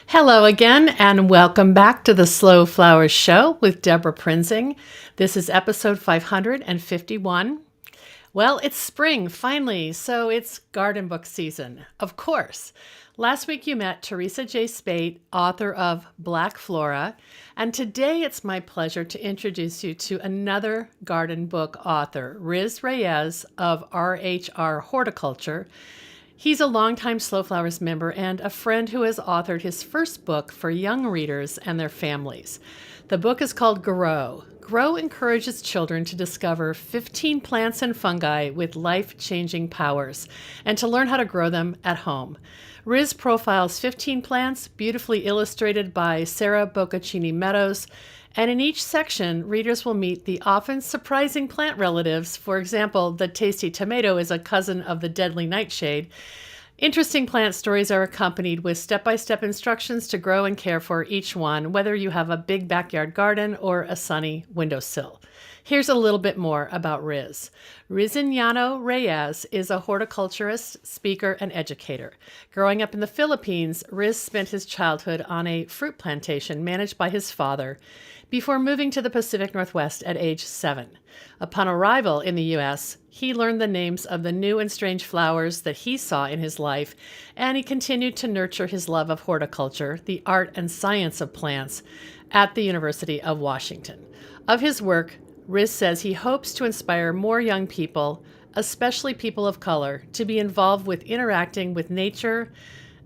Hello again, and welcome back to the Slow Flowers Show with Deborah Prinzing. This is episode 551. Well, it's spring, finally, so it's garden book season, of course. Last week you met Teresa J. Spate, author of Black Flora, and today it's my pleasure to introduce you to another garden book author, Riz Reyes of RHR Horticulture. He's a longtime Slow Flowers member and a friend who has authored his first book for young readers and their families. The book is called Grow. Grow encourages children to discover 15 plants and fungi with life-changing powers and to learn how to grow them at home. Riz profiles 15 plants, beautifully illustrated by Sara Boccaccini Meadows, and in each section, readers will meet the often surprising plant relatives. For example, the tasty tomato is a cousin of the deadly nightshade. Interesting plant stories are accompanied with step-by-step instructions to grow and care for each one, whether you have a big backyard garden or a sunny windowsill. Here's a little bit more about Riz. Rizaniño Reyes is a horticulturist, speaker, and educator. Growing up in the Philippines, Riz spent his childhood on a fruit plantation managed by his father before moving to the Pacific Northwest at age 7. Upon arrival in the U.S., he learned the names of the new and strange flowers that he saw in his life, and he continued to nurture his love of horticulture, the art and science of plants, at the University of Washington. Of his work, Riz says he hopes to inspire more young people, especially people of color, to be involved with interacting with nature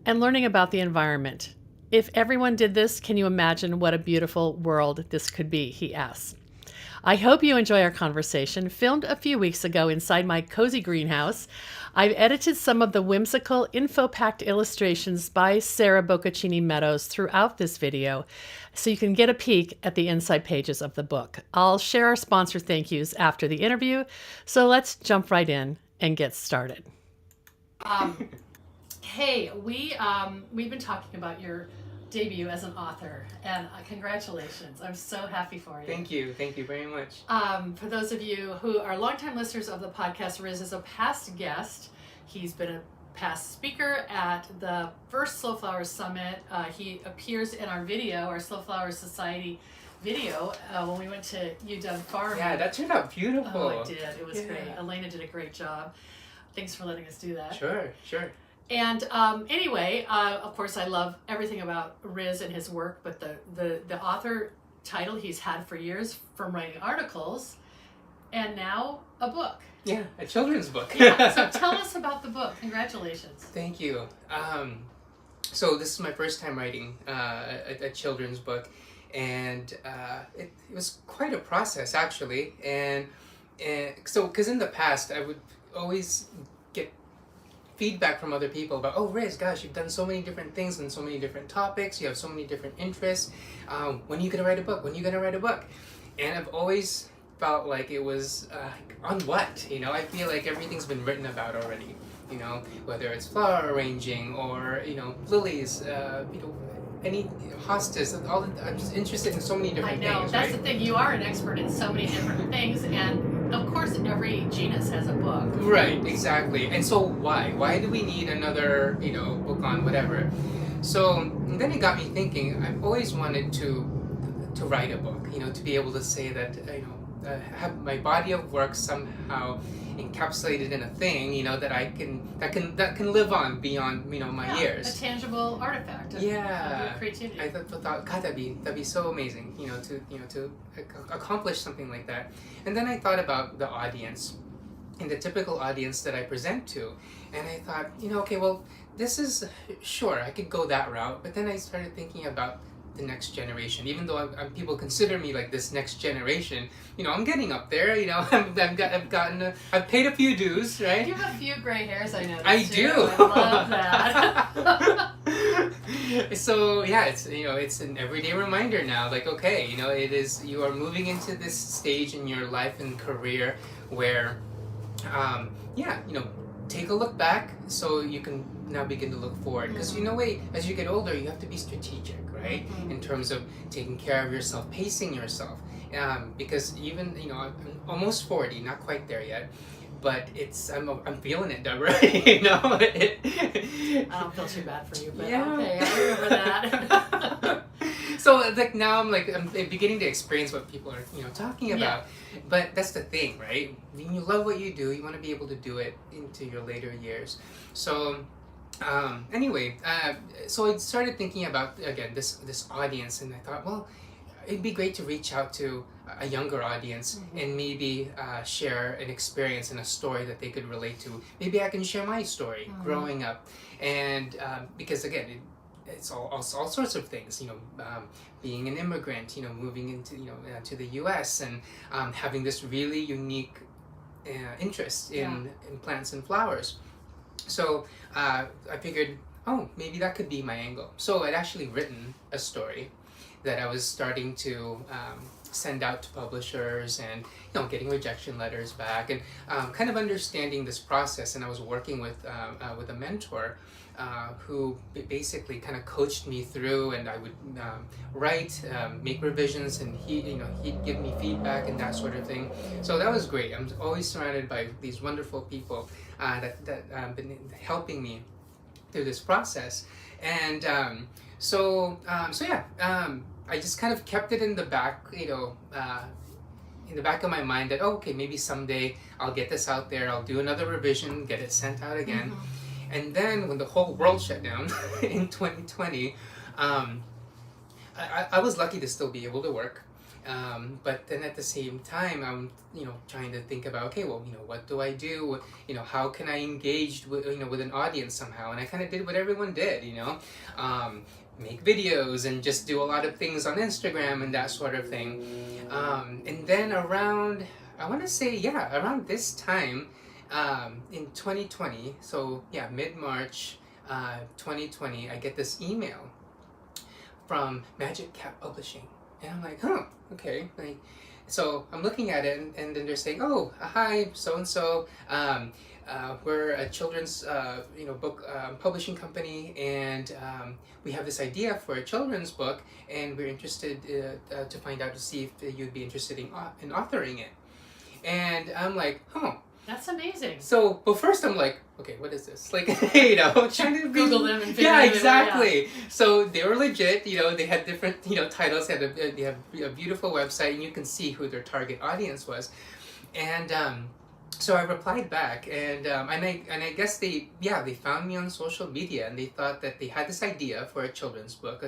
and learning about the environment. If everyone did this, can you imagine what a beautiful world this could be, he asks. I hope you enjoy our conversation, filmed a few weeks ago inside my cozy greenhouse. I've edited some of the whimsical, info-packed illustrations by Sara Boccaccini Meadows throughout this video, so you can get a peek at the inside pages of the book. I'll share our sponsor thank yous after the interview, so let's jump right in and get started. Hey, we've been talking about your debut as an author, and congratulations. I'm so happy for you. Thank you very much. For those of you who are longtime listeners of the podcast, Riz is a past guest. He's been a past speaker at the first Slow Flowers Summit. He appears in our video, our Slow Flowers Society video, when we went to UW Farm. Yeah, that turned out beautiful. Oh, it did. It was great. Elena did a great job. Thanks for letting us do that. Sure. And anyway, of course, I love everything about Riz and his work, but the author title he's had for years, from writing articles, and now a book. Yeah, a children's book. Yeah, so tell us about the book. Congratulations. Thank you. So this is my first time writing a children's book, and it was quite a process, actually. And so, because in the past, I would always get feedback from other people about, oh, Riz, gosh, you've done so many different things and so many different topics, you have so many different interests, when are you going to write a book? And I've always felt like it was, on what, I feel like everything's been written about already, whether it's flower arranging or, lilies, any hostas, I'm just interested in so many different things. I know, that's right? The thing, you are an expert in so many different things, and of course every genus has a book. Right, exactly. And so why do we need another book on whatever? So then it got me thinking. I've always wanted to write a book, to be able to say that have my body of work somehow encapsulated in a thing, that can live on beyond my years. A tangible artifact of your creativity. I thought, God, that'd be so amazing, to accomplish something like that. And then I thought about the audience, and the typical audience that I present to, and I thought, okay, well, this is sure I could go that route, but then I started thinking about the next generation. Even though people consider me like this next generation, I'm getting up there. I've paid a few dues, right? You have a few gray hairs, I know. I do. I love that. So yeah, it's an everyday reminder now. Like, okay, it is. You are moving into this stage in your life and career where, take a look back so you can now begin to look forward. Because as you get older, you have to be strategic, right? Mm-hmm. In terms of taking care of yourself, pacing yourself. Because even, I'm almost 40, not quite there yet, but I'm feeling it, Deborah. You know, I don't feel too bad for you, but yeah. Okay, I remember that. So like now I'm beginning to experience what people are talking about, but that's the thing, right? When you love what you do, you want to be able to do it into your later years. So anyway, so I started thinking about again this audience, and I thought, well, it'd be great to reach out to a younger audience and maybe share an experience and a story that they could relate to. Maybe I can share my story growing up, and because again, it's all sorts of things. Being an immigrant, moving into to the U.S. and having this really unique interest in plants and flowers. So I figured, oh, maybe that could be my angle. So I'd actually written a story that I was starting to send out to publishers, and getting rejection letters back, and kind of understanding this process. And I was working with a mentor who basically kind of coached me through, and I would write, make revisions, and he'd give me feedback and that sort of thing. So that was great. I'm always surrounded by these wonderful people that have been helping me through this process. And I just kind of kept it in the back, in the back of my mind that, oh, okay, maybe someday I'll get this out there, I'll do another revision, get it sent out again. And then when the whole world shut down in 2020, I was lucky to still be able to work. But then at the same time, I'm trying to think about, okay, well, what do I do? How can I engage with with an audience somehow? And I kind of did what everyone did, make videos and just do a lot of things on Instagram and that sort of thing. And then around, I want to say, around this time in 2020, so mid-March 2020, I get this email from Magic Cat Publishing. And I'm like, huh, okay. So I'm looking at it, and then they're saying, oh, hi, so-and-so. We're a children's book publishing company, and we have this idea for a children's book, and we're interested to find out to see if you'd be interested in authoring it. And I'm like, huh. That's amazing. So, but first I'm like, okay, what is this? Like, trying to Google them and figure out. Yeah, exactly. So they were legit. They had different titles. They have a beautiful website, and you can see who their target audience was. And so I replied back, and I guess they found me on social media, and they thought that they had this idea for a children's book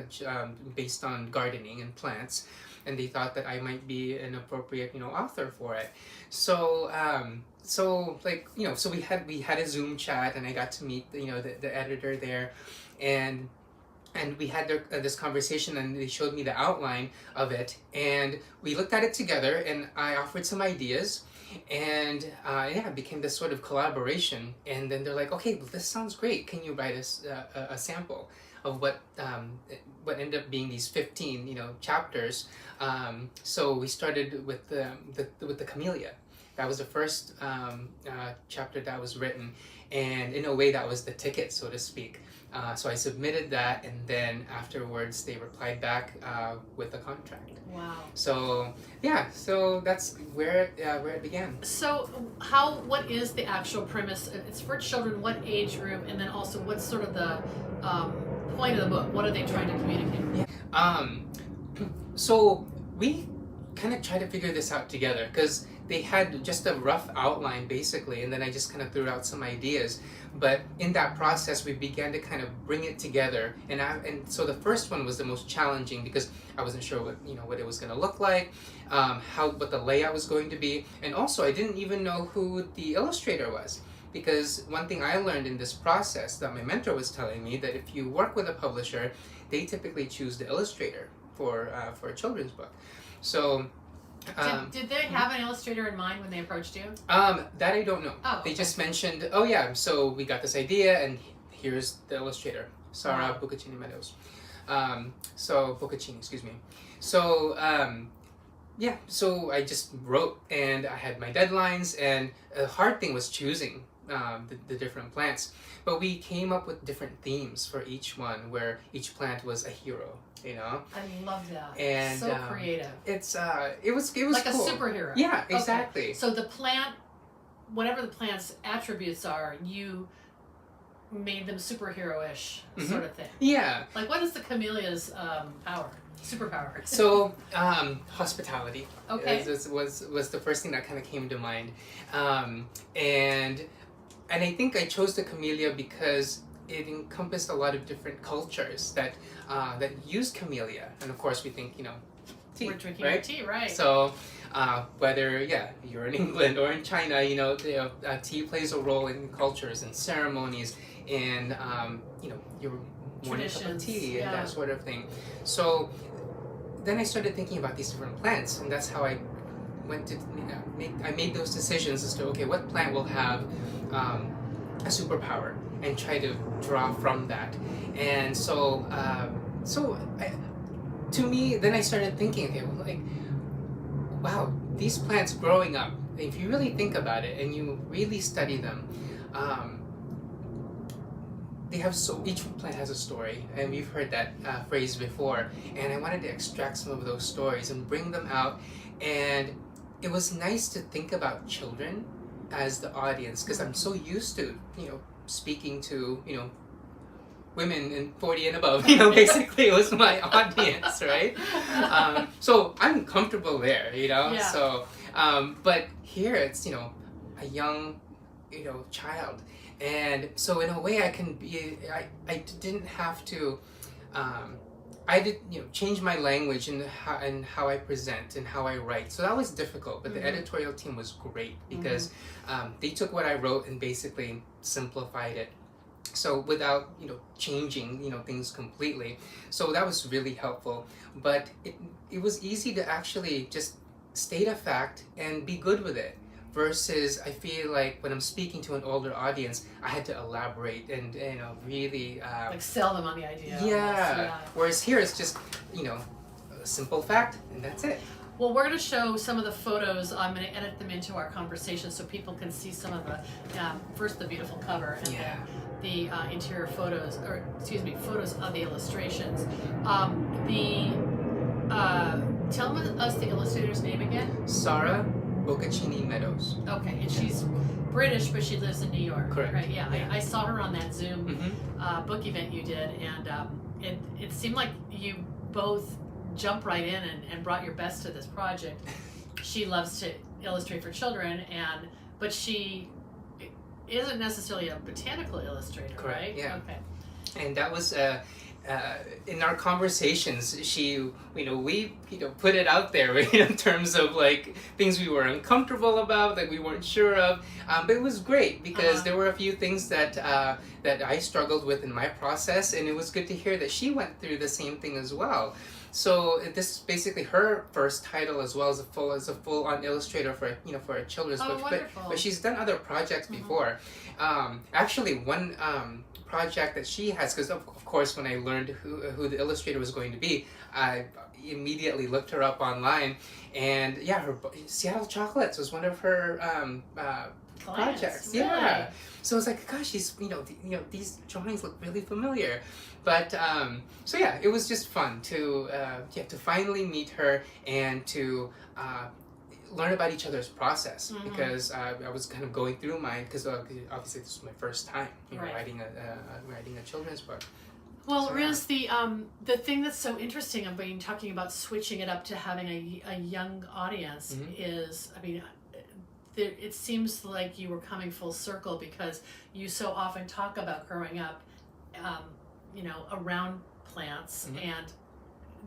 based on gardening and plants, and they thought that I might be an appropriate author for it. So so we had a Zoom chat, and I got to meet the editor there, and we had this conversation, and they showed me the outline of it, and we looked at it together, and I offered some ideas, and it became this sort of collaboration. And then they're like, okay, well, this sounds great, can you write us a sample of what ended up being these 15 chapters. So we started with the camellia. That was the first chapter that was written, and in a way that was the ticket, so to speak. So I submitted that, and then afterwards they replied back with a contract. Wow. So so that's where it began. So what is the actual premise? It's for children. What age group, and then also what's sort of the point of the book? What are they trying to communicate? So we kind of tried to figure this out together, because they had just a rough outline basically, and then I just kind of threw out some ideas. But in that process, we began to kind of bring it together, and so the first one was the most challenging, because I wasn't sure what it was going to look like, what the layout was going to be, and also I didn't even know who the illustrator was. Because one thing I learned in this process that my mentor was telling me, that if you work with a publisher, they typically choose the illustrator for a children's book. So did they have an illustrator in mind when they approached you? That I don't know. Oh, okay. They just mentioned, so we got this idea, and here's the illustrator, Sara Boccaccini Meadows. Boccaccini, excuse me. So so I just wrote, and I had my deadlines, and the hard thing was choosing the different plants. But we came up with different themes for each one, where each plant was a hero. I love that. And so creative. It was like cool. A superhero. Yeah, exactly. Okay. So the plant whatever the plant's attributes are, you made them superhero-ish sort of thing. Yeah. Like, what is the camellia's power? Superpower. So, hospitality Okay. was the first thing that kind of came to mind, and I think I chose the camellia because it encompassed a lot of different cultures that use camellia, and of course we think tea. We're drinking right? our tea, right? So whether you're in England or in China, tea plays a role in cultures and ceremonies, and your morning cup of tea and that sort of thing. So then I started thinking about these different plants, and that's how I went to made those decisions as to, okay, what plant will have a superpower, and try to draw from that. And so to me, then I started thinking, okay, well, like, wow, these plants growing up, if you really think about it and you really study them, each plant has a story, and we've heard that phrase before, and I wanted to extract some of those stories and bring them out. And it was nice to think about children as the audience, because I'm so used to speaking to women in 40 and above. Basically it was my audience, right? So I'm comfortable there, Yeah. So but here it's a young child. And so in a way I can be, I didn't have to, I did change my language and how I present and how I write. So that was difficult, but the editorial team was great because they took what I wrote and basically simplified it. So without changing things completely. So that was really helpful. But it was easy to actually just state a fact and be good with it. Versus, I feel like when I'm speaking to an older audience, I had to elaborate and really like sell them on the idea. Yeah. Whereas here it's just a simple fact and that's it. Well, we're going to show some of the photos. I'm going to edit them into our conversation so people can see some of the first the beautiful cover and then the interior photos, or excuse me, photos of the illustrations. Tell us the illustrator's name again. Sara Boccaccini Meadows. Okay, and she's British, but she lives in New York. Correct. Right? Yeah. I saw her on that Zoom book event you did, and it seemed like you both jumped right in and brought your best to this project. She loves to illustrate for children, but she isn't necessarily a botanical illustrator, Correct. right? Yeah. Okay. And that was in our conversations, we put it out there in terms of like things we were uncomfortable about, that we weren't sure of, but it was great because there were a few things that I struggled with in my process, and it was good to hear that she went through the same thing as well. So this is basically her first title as well as a full-on illustrator for a children's book. But she's done other projects before. Actually, one project that she has, because of course when I learned who the illustrator was going to be, I immediately looked her up online, and her Seattle Chocolates was one of her projects. Really? Yeah. So it's like, gosh, these drawings look really familiar. But so yeah, it was just fun to finally meet her and to learn about each other's process, because I was kind of going through mine, because obviously this was my first time writing a children's book. Well, so, Riz, the thing that's so interesting about talking about switching it up to having a young audience is, I mean, it seems like you were coming full circle, because you so often talk about growing up around plants, and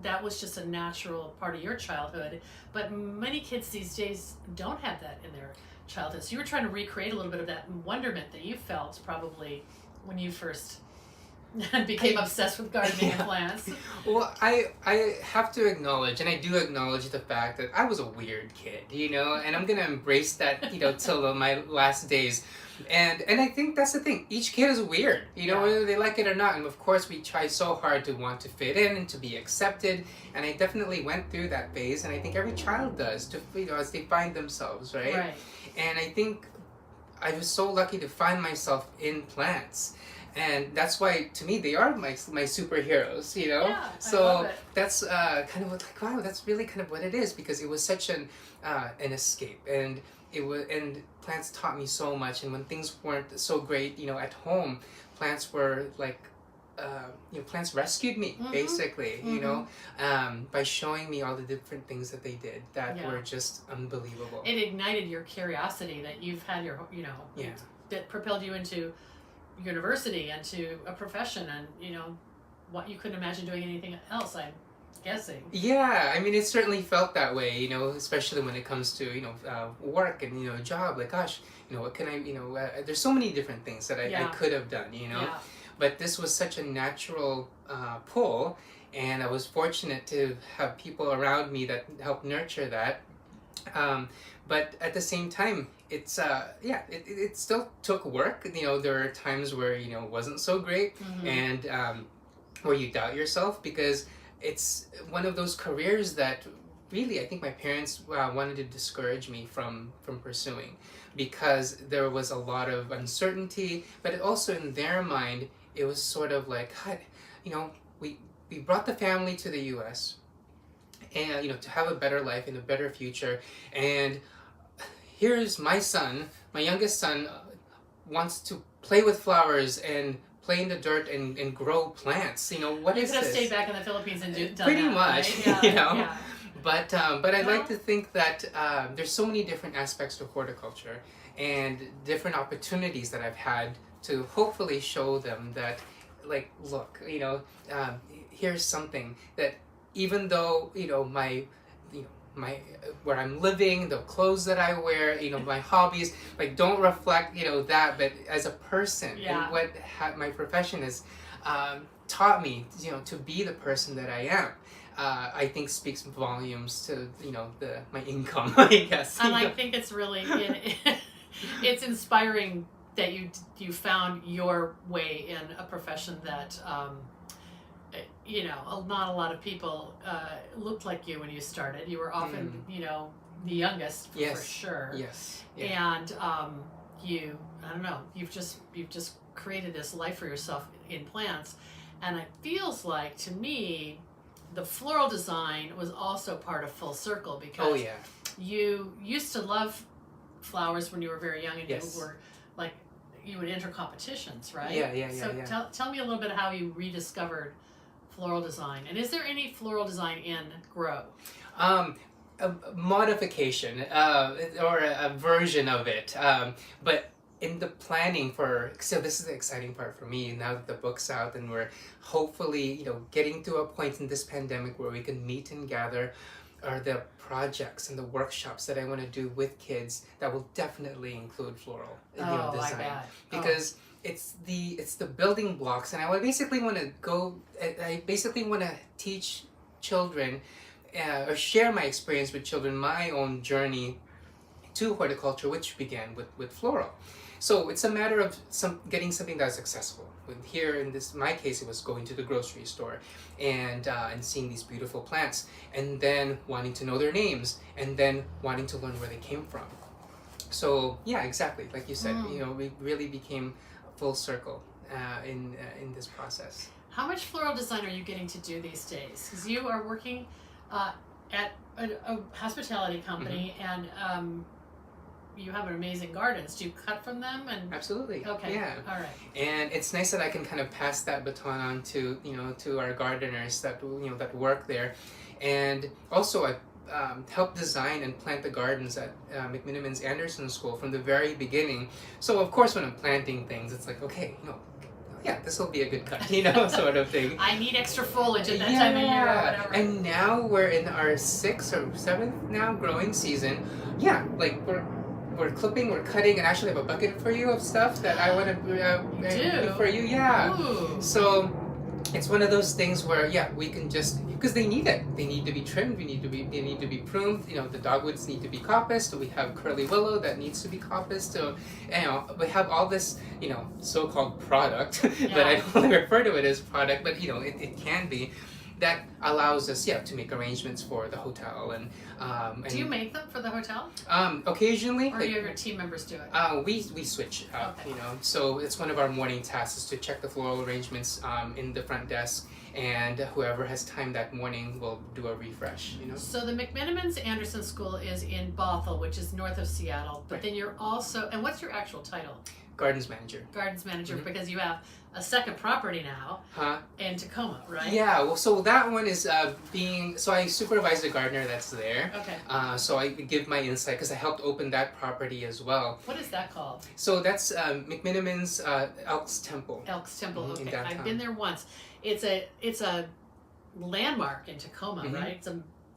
that was just a natural part of your childhood. But many kids these days don't have that in their childhood. So you were trying to recreate a little bit of that wonderment that you felt probably when you first became obsessed with gardening and plants. Well, I have to acknowledge, and I do acknowledge the fact that I was a weird kid, and I'm going to embrace that, till my last days. And I think that's the thing. Each kid is weird, whether they like it or not. And of course, we try so hard to want to fit in and to be accepted. And I definitely went through that phase, and I think every child does, as they find themselves, right? Right. And I think I was so lucky to find myself in plants. and that's why to me they are my superheroes, you know. Yeah, I So love it. that's kind of what, like, wow, that's really kind of what it is, because it was such an escape, and plants taught me so much. And when things weren't so great, you know, at home, plants were like, plants rescued me, basically, you know, by showing me all the different things that they did that were just unbelievable. It ignited your curiosity that you've had your, that propelled you into university and to a profession, and, you know, what you couldn't imagine doing anything else, I'm guessing. Yeah, I mean, it certainly felt that way, you know, especially when it comes to, work and, job. Like, gosh, what can I, there's so many different things that I could have done, you know. Yeah. But this was such a natural pull, and I was fortunate to have people around me that helped nurture that. But at the same time, it's it still took work. You know, there are times where it wasn't so great, and where you doubt yourself, because it's one of those careers that really I think my parents wanted to discourage me from pursuing, because there was a lot of uncertainty. But it also, in their mind, it was sort of like, we brought the family to the U.S. and to have a better life and a better future, and here's my son, my youngest son, wants to play with flowers and play in the dirt and grow plants. What is this? You could have stayed back in the Philippines and done pretty that, much, right? Yeah. But I'd like to think that there's so many different aspects to horticulture and different opportunities that I've had to hopefully show them that, like, look, here's something that, even though my where I'm living, the clothes that I wear, my hobbies, like, don't reflect that, but as a person, and what my profession has taught me, to be the person that I am, I think speaks volumes to my income, I guess. And I think it's really it's inspiring that you found your way in a profession that not a lot of people looked like you when you started. You were often the youngest, for sure. Yes. Yeah. And you've just created this life for yourself in plants, and it feels like, to me, the floral design was also part of Full Circle, because you used to love flowers when you were very young, and you were like, you would enter competitions, right? Yeah. So tell me a little bit how you rediscovered floral design, and is there any floral design in Grow? A modification or a version of it, but in the planning so this is the exciting part for me now that the book's out, and we're hopefully getting to a point in this pandemic where we can meet and gather, are the projects and the workshops that I want to do with kids that will definitely include floral design. I bet. Because it's the building blocks, and I basically want to teach children or share my experience with children, my own journey to horticulture, which began with floral. So it's a matter of getting something that's accessible. Here in my case, it was going to the grocery store and seeing these beautiful plants, and then wanting to know their names, and then wanting to learn where they came from. So yeah, exactly, like you said, we really became full circle in this process. How much floral design are you getting to do these days? Because you are working at a hospitality company, and you have an amazing gardens. Do you cut from them? And absolutely. Okay. Yeah. All right. And it's nice that I can kind of pass that baton on to to our gardeners that that work there, and also I helped design and plant the gardens at McMinimans Anderson School from the very beginning. So of course, when I'm planting things, it's like, okay, this will be a good cut, sort of thing. I need extra foliage at that time of year or whatever. And now we're in our 6th or 7th now growing season. Yeah, like we're clipping, we're cutting, and actually have a bucket for you of stuff that I want to do for you. Yeah. Ooh. So it's one of those things where we can just, because they need it. They need to be trimmed. They need to be pruned. The dogwoods need to be coppiced. We have curly willow that needs to be coppiced. So we have all this so-called product, but I don't refer to it as product, but it can be. that allows us, to make arrangements for the hotel. And do you make them for the hotel? Occasionally, or do you have your team members do it? We switch up, So it's one of our morning tasks is to check the floral arrangements in the front desk, and whoever has time that morning will do a refresh. So the McMenamins Anderson School is in Bothell, which is north of Seattle. But then you're also, and what's your actual title? Gardens manager. Gardens manager, because you have a second property now in Tacoma, right? Yeah, well, so that one is so I supervise the gardener that's there. Okay. So I give my insight because I helped open that property as well. What is that called? So that's McMenamins Elks Temple. Elks Temple, in okay. downtown. I've been there once. It's a landmark in Tacoma, right?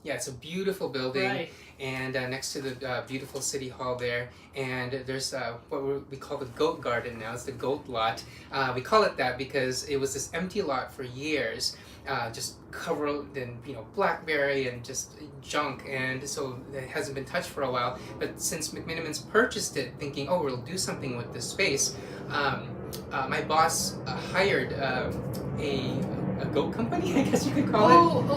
It's a beautiful building, right. And next to the beautiful city hall there, and there's what we call the goat garden now. It's the goat lot. We call it that because it was this empty lot for years, just covered in blackberry and just junk, and so it hasn't been touched for a while. But since McMenamins purchased it, thinking, we'll do something with this space, my boss hired a goat company, I guess you could call it.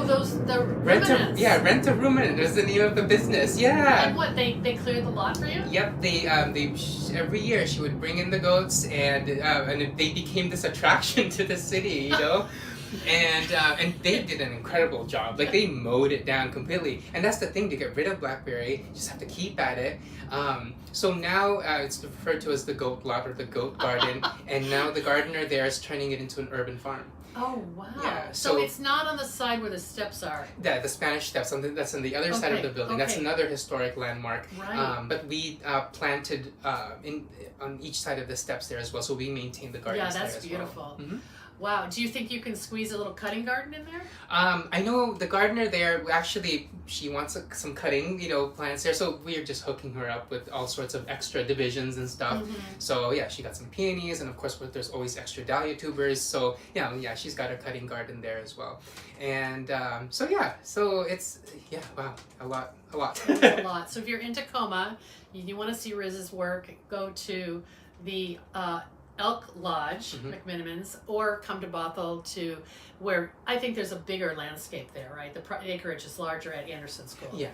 The ruminants. Rent a ruminant is the name of the business. Yeah. And what, they cleared the lot for you? Yep. They every year she would bring in the goats, and they became this attraction to the city, And they did an incredible job. Like, they mowed it down completely. And that's the thing, to get rid of blackberry, you just have to keep at it. So now it's referred to as the goat lot or the goat garden. And now the gardener there is turning it into an urban farm. Oh, wow. Yeah, so it's not on the side where the steps are. Yeah, the Spanish Steps, that's on the other side of the building. That's another historic landmark. Right. But we planted on each side of the steps there as well, so we maintain the gardens there as well. Yeah, that's beautiful. Mm-hmm. Wow. Do you think you can squeeze a little cutting garden in there? I know the gardener there, actually, she wants some cutting, plants there. So we're just hooking her up with all sorts of extra divisions and stuff. Mm-hmm. So yeah, she got some peonies, and of course there's always extra dahlia tubers. So yeah, she's got a cutting garden there as well. And so it's, wow, a lot. That's a lot. So if you're in Tacoma, you want to see Riz's work, go to the Elk Lodge, McMenamins, or come to Bothell to where I think there's a bigger landscape there, right? The acreage is larger at Anderson School. Yeah.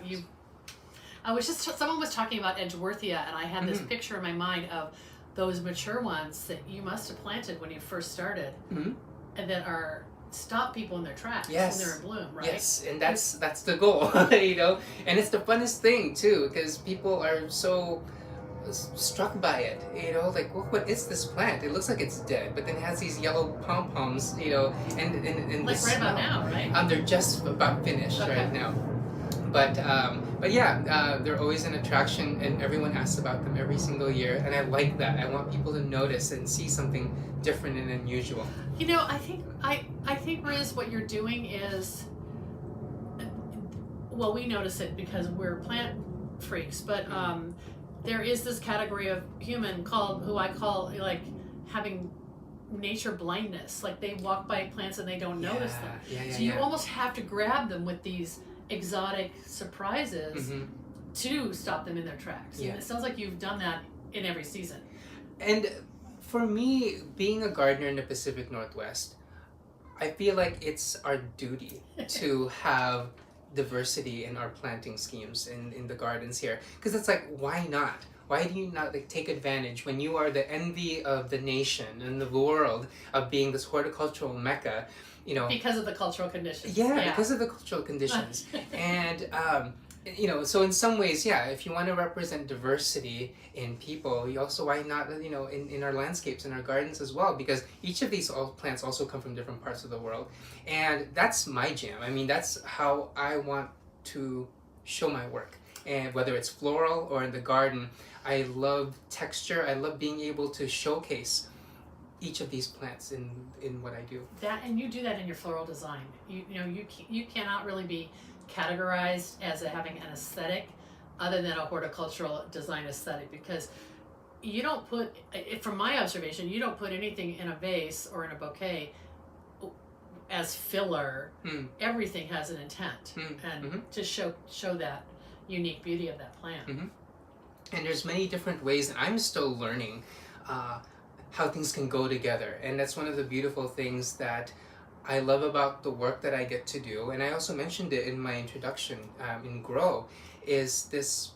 Someone was talking about Edgeworthia, and I had this picture in my mind of those mature ones that you must have planted when you first started, and that are stop people in their tracks when they're in bloom, right? Yes, and that's the goal, And it's the funnest thing too, because people are so struck by it, like, what is this plant? It looks like it's dead, but then it has these yellow pom-poms, and like right about now, right? They're just about finished right now. But yeah, they're always an attraction, and everyone asks about them every single year, and I like that. I want people to notice and see something different and unusual. I think Riz, what you're doing is, well, we notice it because we're plant freaks, but there is this category of human who I call like having nature blindness. Like, they walk by plants and they don't notice them. So you almost have to grab them with these exotic surprises to stop them in their tracks. And it sounds like you've done that in every season. And for me, being a gardener in the Pacific Northwest, I feel like it's our duty to have diversity in our planting schemes in the gardens here, because it's like, why not? Why do you not take advantage when you are the envy of the nation and the world of being this horticultural mecca, because of the cultural conditions. Because of the cultural conditions. And so in some ways, if you want to represent diversity in people, you also, why not, in our landscapes, in our gardens as well, because each of these plants also come from different parts of the world. And that's my jam. I mean, that's how I want to show my work. And whether it's floral or in the garden, I love texture. I love being able to showcase each of these plants in what I do. And you do that in your floral design. You cannot really be categorized as having an aesthetic other than a horticultural design aesthetic, because you don't put, from my observation, you don't put anything in a vase or in a bouquet as filler. Everything has an intent and to show that unique beauty of that plant. And there's many different ways, and I'm still learning how things can go together. And that's one of the beautiful things that I love about the work that I get to do, and I also mentioned it in my introduction in Grow, is this,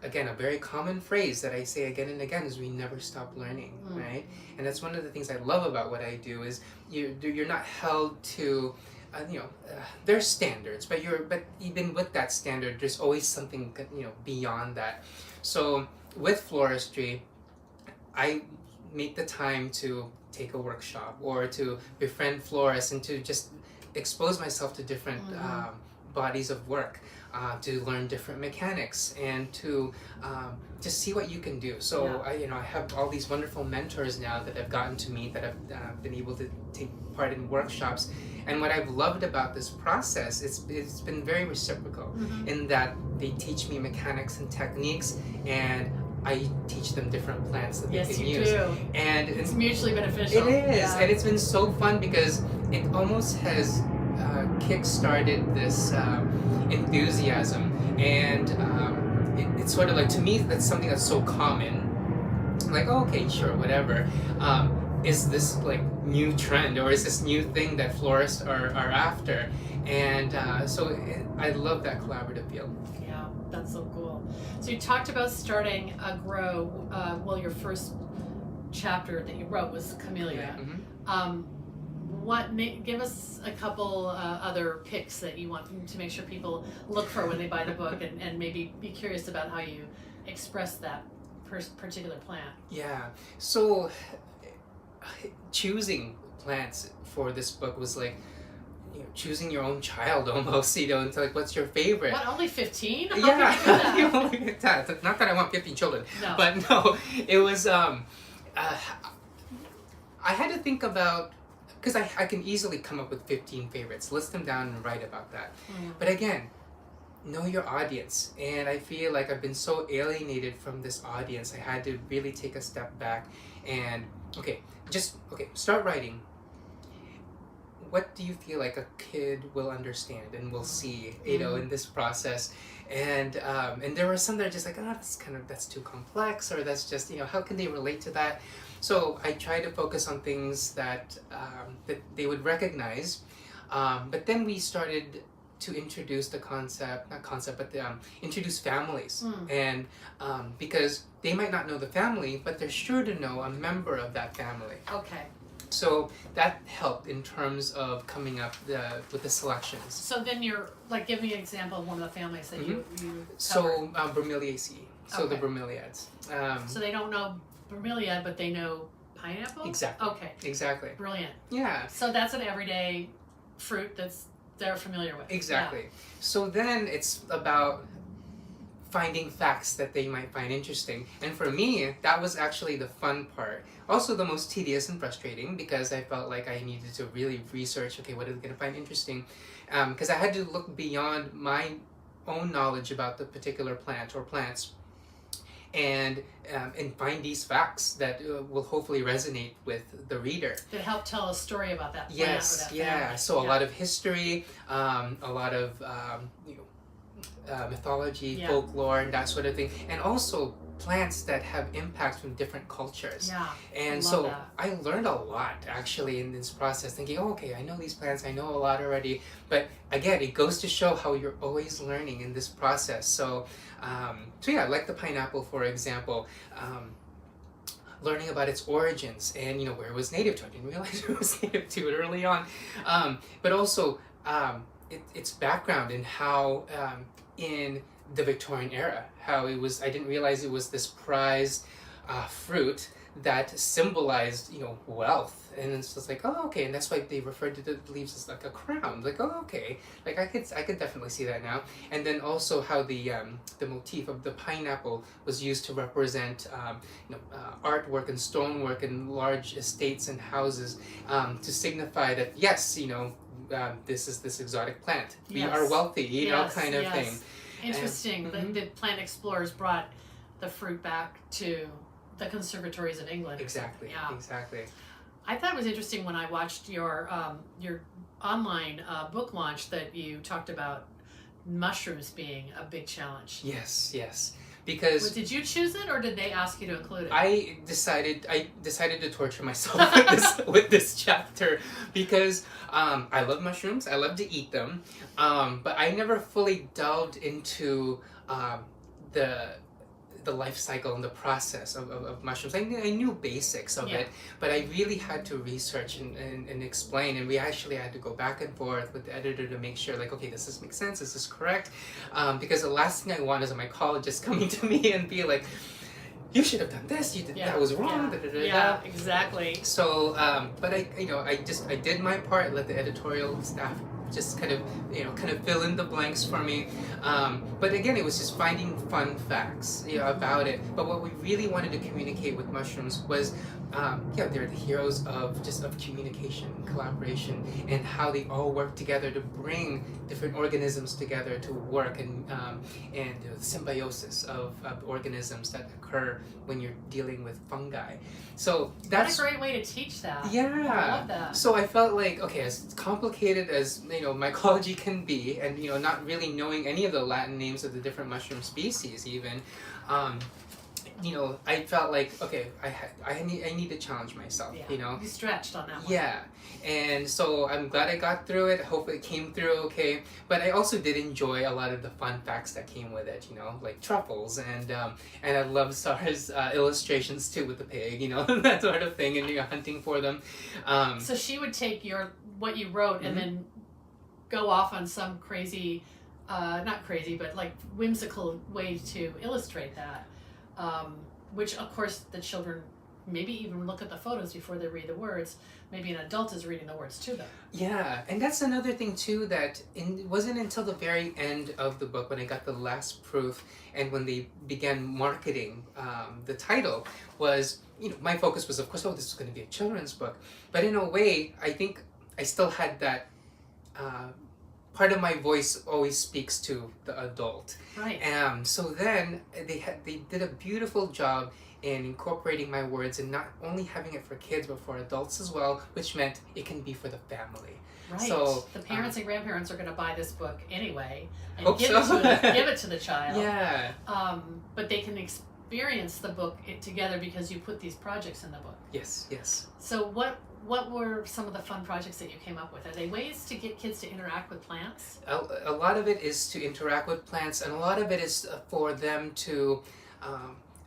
again, a very common phrase that I say again and again is we never stop learning, right? And that's one of the things I love about what I do is you're not held to, there's standards, but even with that standard, there's always something, beyond that. So with floristry, I make the time to take a workshop or to befriend florists and to just expose myself to different bodies of work, to learn different mechanics and to just see what you can do. So I have all these wonderful mentors now that I've gotten to meet, that I've been able to take part in workshops. And what I've loved about this process, it's been very reciprocal in that they teach me mechanics and techniques, and I teach them different plants that they can use. Yes, you do. And it's mutually beneficial. It is, and it's been so fun because it almost has kick-started this enthusiasm, and it's sort of like, to me, that's something that's so common. Like, oh, okay, sure, whatever. Is this like new trend, or is this new thing that florists are after? And I love that collaborative feel. Yeah, that's so cool. So you talked about starting a grow. Your first chapter that you wrote was Camellia. Give us a couple other picks that you want to make sure people look for when they buy the book, and maybe be curious about how you express that particular plant. Yeah, so choosing plants for this book was like, choosing your own child almost, and like, what's your favorite? What, only 15? How Yeah, can you do that? Not that I want 15 children, no. But no, it was, I had to think about, because I can easily come up with 15 favorites, list them down and write about that. But again, know your audience. And I feel like I've been so alienated from this audience. I had to really take a step back and, start writing. What do you feel like a kid will understand and will see, in this process? And there were some that are just like, that's too complex, or that's just, how can they relate to that? So I try to focus on things that they would recognize. But then we started to introduce introduce families. And because they might not know the family, but they're sure to know a member of that family. Okay. So that helped in terms of coming up with the selections. So then give me an example of one of the families that you So Bromeliaceae, so the bromeliads. So they don't know bromeliad, but they know pineapple? Exactly. Okay. Exactly. Brilliant. Yeah. So that's an everyday fruit they're familiar with. Exactly. Yeah. So then it's about finding facts that they might find interesting. And for me, that was actually the fun part. Also the most tedious and frustrating, because I felt like I needed to really research, what are they going to find interesting? Because I had to look beyond my own knowledge about the particular plant or plants, and find these facts that will hopefully resonate with the reader. That help tell a story about that plant Yes, or that yeah. family. So a lot of history, a lot of mythology, folklore, and that sort of thing, and also plants that have impacts from different cultures. Yeah. And I learned a lot actually in this process, thinking, I know these plants, I know a lot already. But again, it goes to show how you're always learning in this process. So like the pineapple, for example, learning about its origins and where it was native to. I didn't realize it was native to it early on. But also its background and how in the Victorian era, how it was, I didn't realize it was this prized fruit that symbolized, wealth. And it's just like, and that's why they referred to the leaves as like a crown. Like, like I could definitely see that now. And then also how the motif of the pineapple was used to represent, artwork and stonework in large estates and houses, to signify that yes, this is this exotic plant. We are wealthy, kind of thing. Interesting. The plant explorers brought the fruit back to the conservatories of England. Exactly. Yeah. Exactly. I thought it was interesting when I watched your online book launch that you talked about mushrooms being a big challenge. Yes. because Did you choose it, or did they ask you to include it? I decided to torture myself with this chapter because I love mushrooms. I love to eat them, but I never fully delved into the life cycle and the process of mushrooms. I knew basics of it, but I really had to research and explain, and we actually had to go back and forth with the editor to make sure, like, okay, does this make sense? Is this correct? Because the last thing I want is a mycologist coming to me and be like, you should have done this. You did that was wrong. Yeah, exactly. So, but I did my part. Let the editorial staff just kind of fill in the blanks for me. But again, it was just finding fun facts about it. But what we really wanted to communicate with mushrooms was, they're the heroes of communication, collaboration, and how they all work together to bring different organisms together to work, and the symbiosis of organisms that occur when you're dealing with fungi. So that's what a great way to teach that. Yeah, I love that. So I felt like, okay, as complicated as mycology can be, and not really knowing any of the Latin names of the different mushroom species, even. I felt like, okay, I need to challenge myself. You stretched on that one. Yeah, and so I'm glad I got through it. I hope it came through okay. But I also did enjoy a lot of the fun facts that came with it. Like truffles, and I love Sara's illustrations too with the pig. That sort of thing, and hunting for them. So she would take what you wrote and then go off on some crazy, not crazy, but like whimsical way to illustrate that. Which of course the children maybe even look at the photos before they read the words. Maybe an adult is reading the words to them. Yeah, and that's another thing too, that it wasn't until the very end of the book when I got the last proof and when they began marketing the title was, my focus was, of course, this is going to be a children's book. But in a way, I think I still had that part of my voice always speaks to the adult. Right. So then they did a beautiful job in incorporating my words and not only having it for kids but for adults as well, which meant it can be for the family. Right. So the parents and grandparents are going to buy this book anyway and give it to the child. Yeah. But they can experience the book together because you put these projects in the book. Yes. So what were some of the fun projects that you came up with? Are they ways to get kids to interact with plants? A lot of it is to interact with plants, and a lot of it is for them to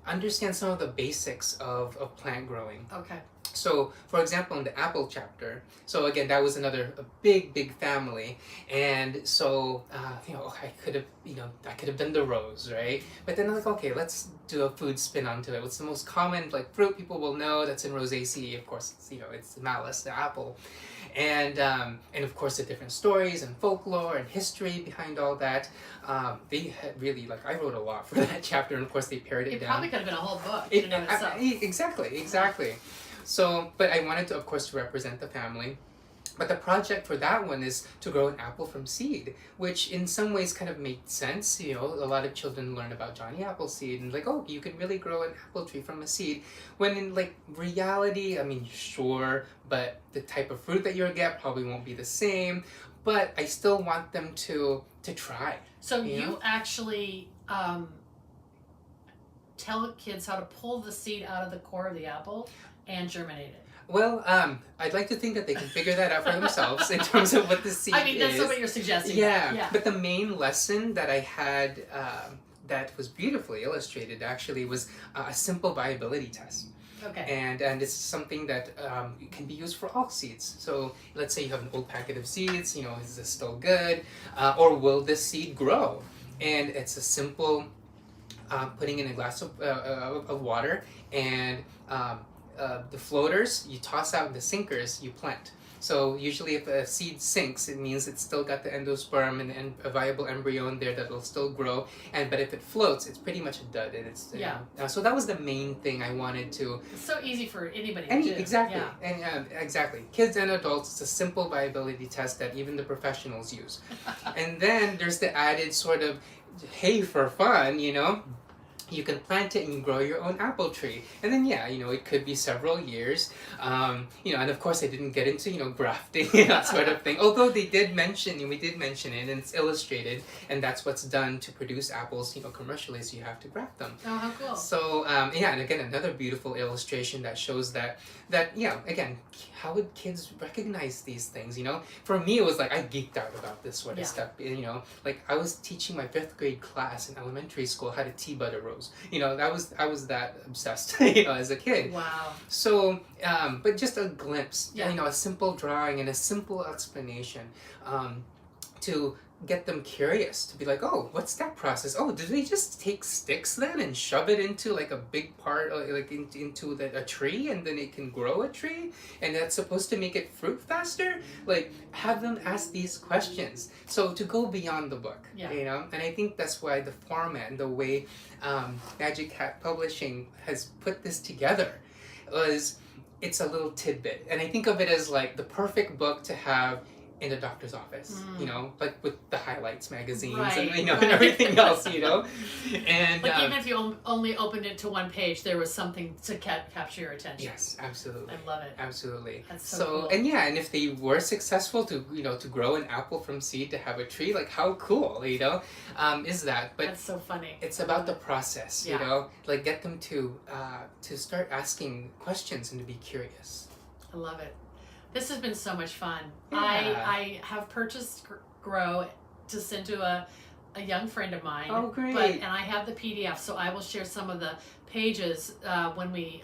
understand some of the basics of plant growing. Okay. So, for example, in the apple chapter, so again, that was a big family, and so I could have done the rose, right? But then I'm like, okay, let's do a food spin onto it. What's the most common fruit people will know that's in Rosaceae? Of course, it's the malice, the apple, and of course the different stories and folklore and history behind all that. They had really I wrote a lot for that chapter, and of course they pared it down. It probably could have been a whole book in and of itself. Exactly. So, but I wanted to, of course, to represent the family. But the project for that one is to grow an apple from seed, which in some ways kind of made sense. A lot of children learn about Johnny Appleseed and you can really grow an apple tree from a seed. When in reality, I mean, sure, but the type of fruit that you'll get probably won't be the same. But I still want them to try. So you actually tell kids how to pull the seed out of the core of the apple and germinate it. Well, I'd like to think that they can figure that out for themselves in terms of what the seed is. I mean, that's what you're suggesting. Yeah. But the main lesson that I had that was beautifully illustrated actually was a simple viability test. Okay. And it's something that can be used for all seeds. So let's say you have an old packet of seeds, is this still good? Or will this seed grow? And it's a simple putting in a glass of water, and the floaters you toss out, the sinkers you plant. So usually if a seed sinks, it means it's still got the endosperm and a viable embryo in there that will still grow. But if it floats, it's pretty much a dud. And it's so that was the main thing I wanted to. It's so easy for anybody to do. Exactly. Yeah. And exactly. Kids and adults, it's a simple viability test that even the professionals use. And then there's the added sort of, hey, for fun, you can plant it and grow your own apple tree. And then, yeah, it could be several years. And of course I didn't get into, grafting, that sort of thing. Although we did mention it, and it's illustrated, and that's what's done to produce apples, commercially, so you have to graft them. Oh, how cool. So, and again, another beautiful illustration that shows that, again, how would kids recognize these things, For me, it was like, I geeked out about this sort of stuff, like I was teaching my 5th grade class in elementary school how to tea bud a rose. I was that obsessed, as a kid. Wow. So, but just a glimpse, a simple drawing and a simple explanation, to get them curious, to be like, oh, what's that process? Oh, do they just take sticks then and shove it into like a big part, like into a tree, and then it can grow a tree, and that's supposed to make it fruit faster? Like, have them ask these questions. So to go beyond the book, and I think that's why the format and the way Magic Hat Publishing has put this together was, it's a little tidbit, and I think of it as like the perfect book to have in a doctor's office, like with the highlights magazines, and and everything else, and like even if you only opened it to one page, there was something to capture your attention. Yes, absolutely. I love it. Absolutely. That's so cool. And if they were successful to to grow an apple from seed to have a tree, like how cool, is that? But that's so funny. It's about the process, like get them to start asking questions and to be curious. I love it. This has been so much fun. Yeah. I have purchased Grow to send to a young friend of mine. Oh, great. And I have the PDF, so I will share some of the pages when we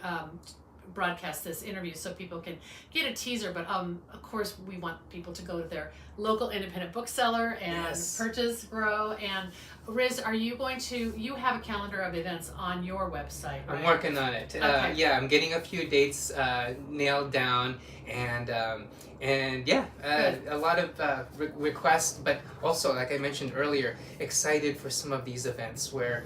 broadcast this interview so people can get a teaser. But of course, we want people to go to their local independent bookseller and purchase Grow. And Riz, are you going to, you have a calendar of events on your website, right? I'm working on it. Okay. I'm getting a few dates nailed down, and a lot of requests, but also, like I mentioned earlier, excited for some of these events where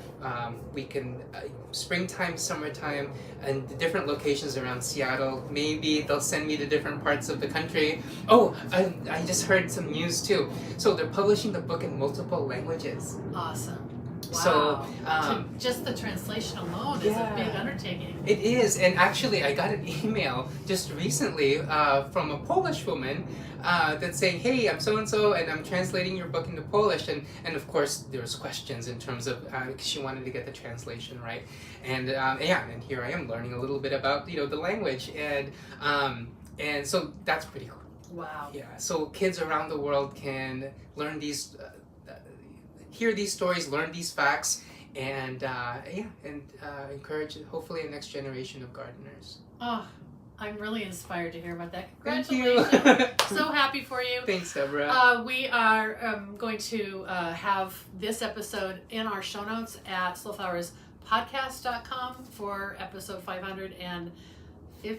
we can, springtime, summertime, and the different locations around Seattle. Maybe they'll send me to different parts of the country. Oh, I just heard some news too. So they're publishing the book in multiple languages. Awesome. Wow. So just the translation alone is a big undertaking. It is, and actually I got an email just recently from a Polish woman that's saying, hey, I'm so-and-so, and I'm translating your book into Polish, and of course there was questions in terms of, because she wanted to get the translation right, and and here I am learning a little bit about, the language, and so that's pretty cool. Wow. Yeah, so kids around the world can learn these, hear these stories, learn these facts, and encourage hopefully a next generation of gardeners. Oh, I'm really inspired to hear about that. Thank Congratulations. So happy for you. Thanks, Deborah. We are going to have this episode in our show notes at slowflowerspodcast.com for episode 551.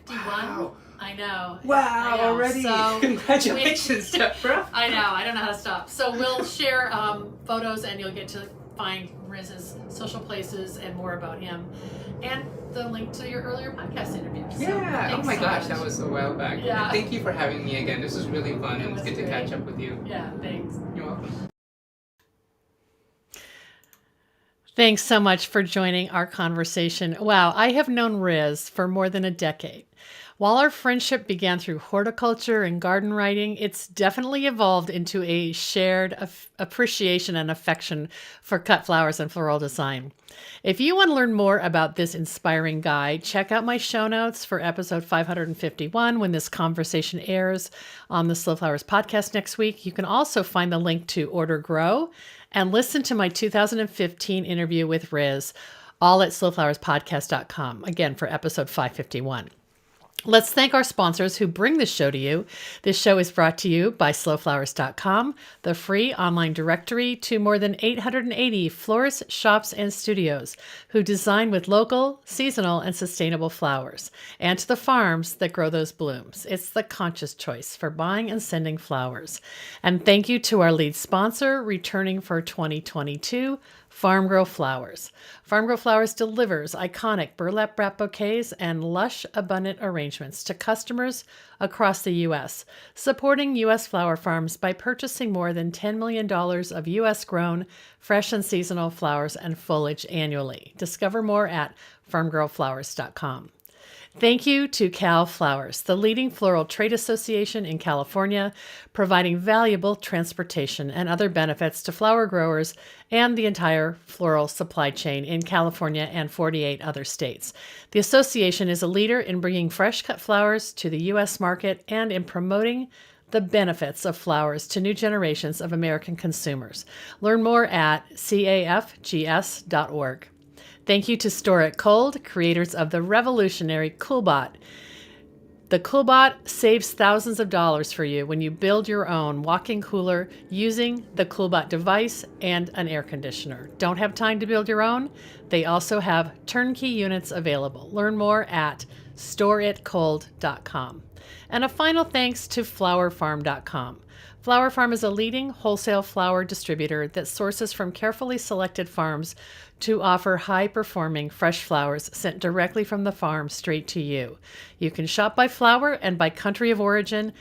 Wow. I know. Wow, already. So congratulations, Deborah. I know. I don't know how to stop. So we'll share photos, and you'll get to find Riz's social places and more about him, and the link to your earlier podcast interview. So Oh my gosh, much. that was a while back. Yeah. And thank you for having me again. This was really fun, and it's good great. to catch up with you. Yeah, thanks. You're welcome. Thanks so much for joining our conversation. Wow, I have known Riz for more than a decade. While our friendship began through horticulture and garden writing, it's definitely evolved into a shared appreciation and affection for cut flowers and floral design. If you want to learn more about this inspiring guy, check out my show notes for episode 551 when this conversation airs on the Slow Flowers podcast next week. You can also find the link to order Grow and listen to my 2015 interview with Riz, all at slowflowerspodcast.com, again for episode 551. Let's thank our sponsors who bring this show to you. This show is brought to you by slowflowers.com, the free online directory to more than 880 florists, shops, and studios who design with local, seasonal, and sustainable flowers, and to the farms that grow those blooms. It's the conscious choice for buying and sending flowers. And thank you to our lead sponsor, returning for 2022, Farm Girl Flowers. Farm Girl Flowers delivers iconic burlap wrap bouquets and lush, abundant arrangements to customers across the U.S., supporting U.S. flower farms by purchasing more than $10 million of U.S. grown, fresh and seasonal flowers and foliage annually. Discover more at farmgirlflowers.com. Thank you to Cal Flowers, the leading floral trade association in California, providing valuable transportation and other benefits to flower growers and the entire floral supply chain in California and 48 other states. The association is a leader in bringing fresh cut flowers to the U.S. market and in promoting the benefits of flowers to new generations of American consumers. Learn more at cafgs.org. Thank you to Store It Cold, creators of the revolutionary CoolBot. The CoolBot saves thousands of dollars for you when you build your own walk-in cooler using the CoolBot device and an air conditioner. Don't have time to build your own? They also have turnkey units available. Learn more at storeitcold.com. And a final thanks to flowerfarm.com. Flower Farm is a leading wholesale flower distributor that sources from carefully selected farms to offer high-performing fresh flowers sent directly from the farm straight to you. You can shop by flower and by country of origin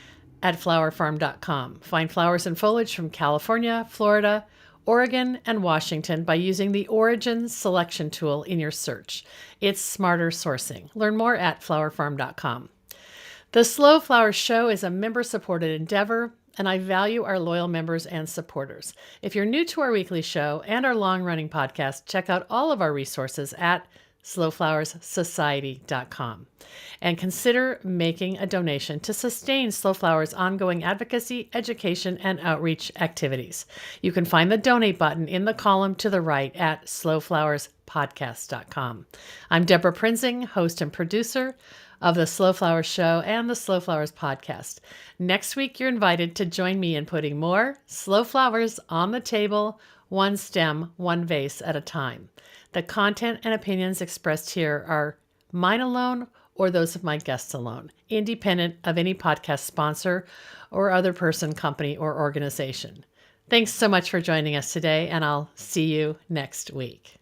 at flowerfarm.com. Find flowers and foliage from California, Florida, Oregon, and Washington by using the Origin Selection tool in your search. It's smarter sourcing. Learn more at flowerfarm.com. The Slow Flowers Show is a member-supported endeavor, and I value our loyal members and supporters. If you're new to our weekly show and our long-running podcast, check out all of our resources at slowflowerssociety.com. And consider making a donation to sustain Slow Flowers' ongoing advocacy, education, and outreach activities. You can find the donate button in the column to the right at slowflowerspodcast.com. I'm Deborah Prinzing, host and producer of the Slow Flowers Show and the Slow Flowers Podcast. Next week, you're invited to join me in putting more slow flowers on the table, one stem, one vase at a time. The content and opinions expressed here are mine alone or those of my guests alone, independent of any podcast sponsor or other person, company, or organization. Thanks so much for joining us today, and I'll see you next week.